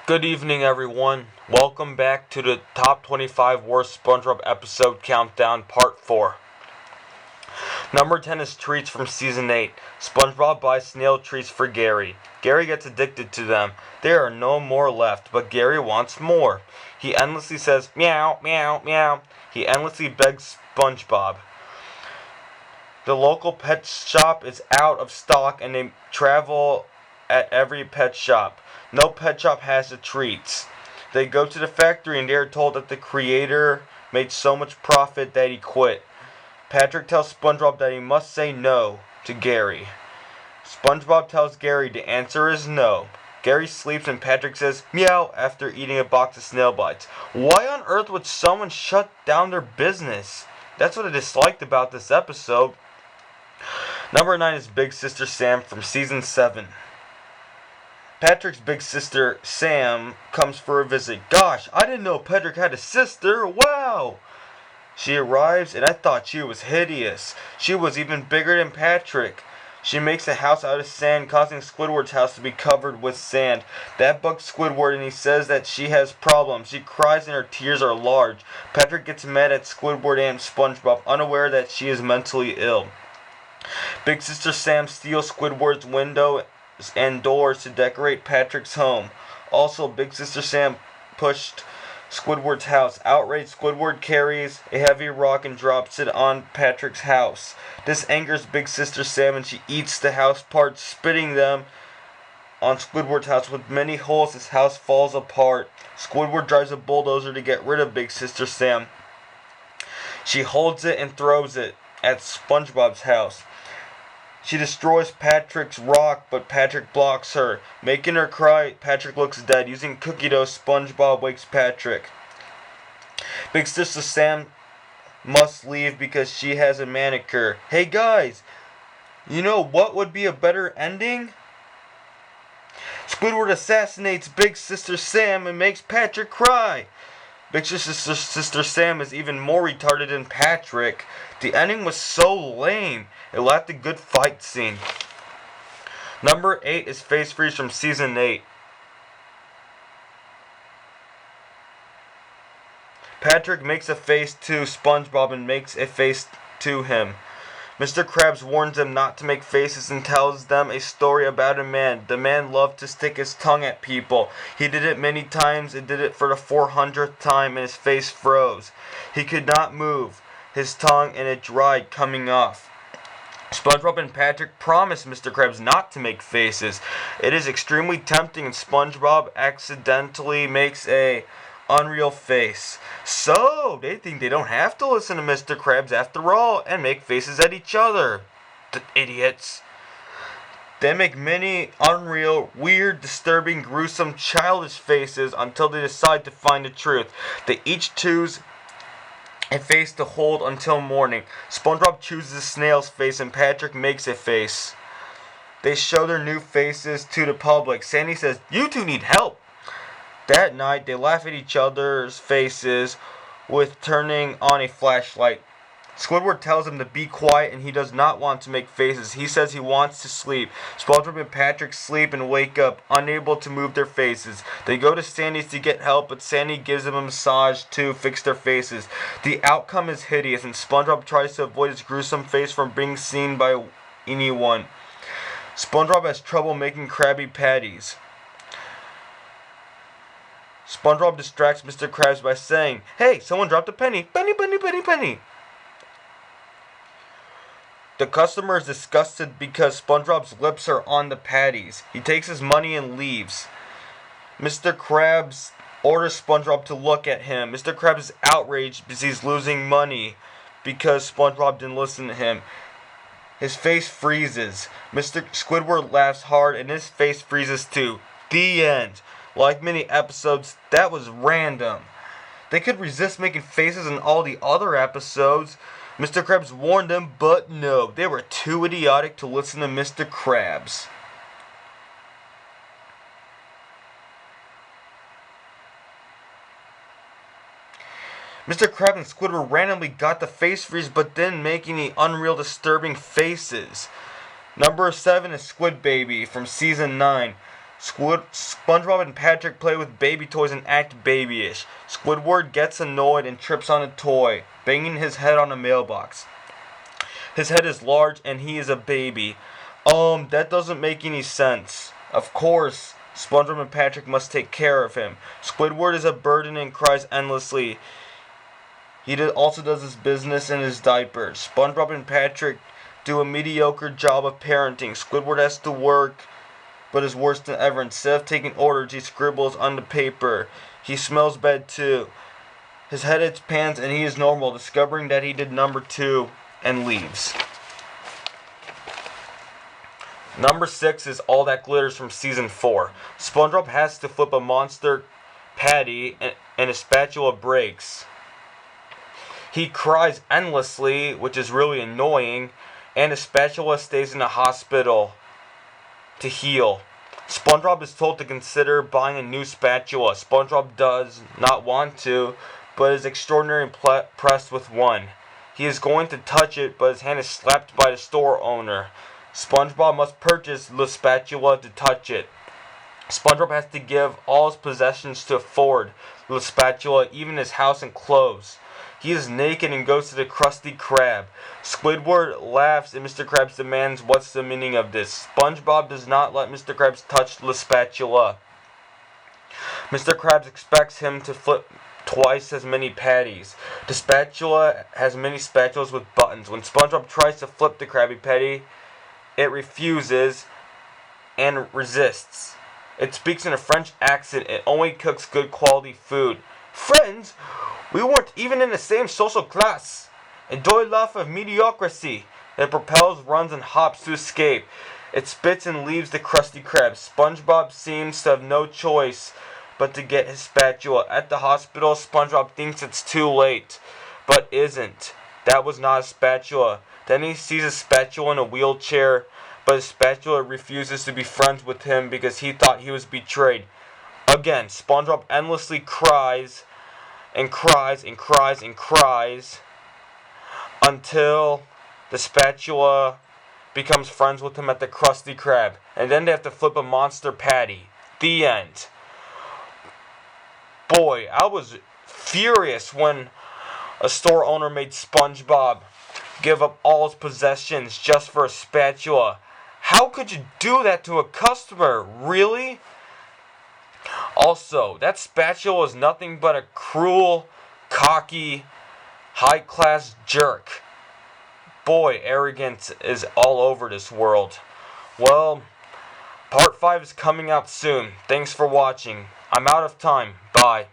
Good evening, everyone. Welcome back to the Top 25 Worst SpongeBob Episode Countdown Part 4. Number 10 is treats from Season 8. SpongeBob buys snail treats for Gary. Gary gets addicted to them. There are no more left, but Gary wants more. He endlessly says, meow, meow, meow. He endlessly begs SpongeBob. The local pet shop is out of stock and they travel at every pet shop. No pet shop has the treats. They go to the factory and they are told that the creator made so much profit that he quit. Patrick tells SpongeBob that he must say no to Gary. SpongeBob tells Gary the answer is no. Gary sleeps and Patrick says meow after eating a box of snail bites. Why on earth would someone shut down their business? That's what I disliked about this episode. Number 9 is Big Sister Sam from Season 7. Patrick's big sister, Sam, comes for a visit. Gosh, I didn't know Patrick had a sister. Wow! She arrives, and I thought she was hideous. She was even bigger than Patrick. She makes a house out of sand, causing Squidward's house to be covered with sand. That bugs Squidward, and he says that she has problems. She cries, and her tears are large. Patrick gets mad at Squidward and SpongeBob, unaware that she is mentally ill. Big Sister Sam steals Squidward's window and doors to decorate Patrick's home. Also, Big Sister Sam pushed Squidward's house. Outraged, Squidward carries a heavy rock and drops it on Patrick's house. This angers Big Sister Sam and she eats the house parts, spitting them on Squidward's house. With many holes, his house falls apart. Squidward drives a bulldozer to get rid of Big Sister Sam. She holds it and throws it at SpongeBob's house. She destroys Patrick's rock, but Patrick blocks her. Making her cry, Patrick looks dead. Using cookie dough, SpongeBob wakes Patrick. Big Sister Sam must leave because she has a manicure. Hey guys, you know what would be a better ending? Squidward assassinates Big Sister Sam and makes Patrick cry. Big Sister Sam is even more retarded than Patrick. The ending was so lame. It lacked a good fight scene. Number 8 is Face Freeze from Season 8. Patrick makes a face to SpongeBob and makes a face to him. Mr. Krabs warns them not to make faces and tells them a story about a man. The man loved to stick his tongue at people. He did it many times and did it for the 400th time and his face froze. He could not move his tongue and it dried, coming off. SpongeBob and Patrick promise Mr. Krabs not to make faces. It is extremely tempting and SpongeBob accidentally makes a unreal face. So, they think they don't have to listen to Mr. Krabs after all and make faces at each other. The idiots. They make many unreal, weird, disturbing, gruesome, childish faces until they decide to find the truth. They each choose a face to hold until morning. SpongeBob chooses a snail's face and Patrick makes a face. They show their new faces to the public. Sandy says, "You two need help." That night, they laugh at each other's faces with turning on a flashlight. Squidward tells him to be quiet and he does not want to make faces. He says he wants to sleep. SpongeBob and Patrick sleep and wake up, unable to move their faces. They go to Sandy's to get help, but Sandy gives them a massage to fix their faces. The outcome is hideous and SpongeBob tries to avoid his gruesome face from being seen by anyone. SpongeBob has trouble making Krabby Patties. SpongeBob distracts Mr. Krabs by saying, "Hey, someone dropped a penny. Penny, penny, penny, penny." The customer is disgusted because SpongeBob's lips are on the patties. He takes his money and leaves. Mr. Krabs orders SpongeBob to look at him. Mr. Krabs is outraged because he's losing money because SpongeBob didn't listen to him. His face freezes. Mr. Squidward laughs hard and his face freezes too. The end. Like many episodes, that was random. They could resist making faces in all the other episodes. Mr. Krabs warned them, but no, they were too idiotic to listen to Mr. Krabs. Mr. Krabs and Squidward randomly got the face freeze, but then making the unreal disturbing faces. Number 7 is Squid Baby from Season 9. SpongeBob and Patrick play with baby toys and act babyish. Squidward gets annoyed and trips on a toy, banging his head on a mailbox. His head is large and he is a baby. That doesn't make any sense. Of course, SpongeBob and Patrick must take care of him. Squidward is a burden and cries endlessly. He also does his business in his diapers. SpongeBob and Patrick do a mediocre job of parenting. Squidward has to work, but is worse than ever. Instead of taking orders, he scribbles on the paper. He smells bad too. His head hits pans and he is normal, discovering that he did number 2 and leaves. Number 6 is All That Glitters from Season 4. SpongeBob has to flip a monster patty and a spatula breaks. He cries endlessly, which is really annoying, and the spatula stays in the hospital to heal. SpongeBob is told to consider buying a new spatula. SpongeBob does not want to, but is extraordinarily impressed with one. He is going to touch it, but his hand is slapped by the store owner. SpongeBob must purchase the spatula to touch it. SpongeBob has to give all his possessions to afford the spatula, even his house and clothes. He is naked and goes to the Krusty Krab. Squidward laughs and Mr. Krabs demands what's the meaning of this. SpongeBob does not let Mr. Krabs touch the spatula. Mr. Krabs expects him to flip twice as many patties. The spatula has many spatulas with buttons. When SpongeBob tries to flip the Krabby Patty, it refuses and resists. It speaks in a French accent. It only cooks good quality food. Friends, we weren't even in the same social class. Enjoy life of mediocrity. It propels, runs, and hops to escape. It spits and leaves the Krusty Krab. SpongeBob seems to have no choice but to get his spatula. At the hospital, SpongeBob thinks it's too late, but isn't. That was not a spatula. Then he sees a spatula in a wheelchair, but his spatula refuses to be friends with him because he thought he was betrayed. Again, SpongeBob endlessly cries and cries and cries and cries until the spatula becomes friends with him at the Krusty Krab. And then they have to flip a monster patty. The end. Boy, I was furious when a store owner made SpongeBob give up all his possessions just for a spatula. How could you do that to a customer? Really? Also, that spatula is nothing but a cruel, cocky, high-class jerk. Boy, arrogance is all over this world. Well, part 5 is coming out soon. Thanks for watching. I'm out of time. Bye.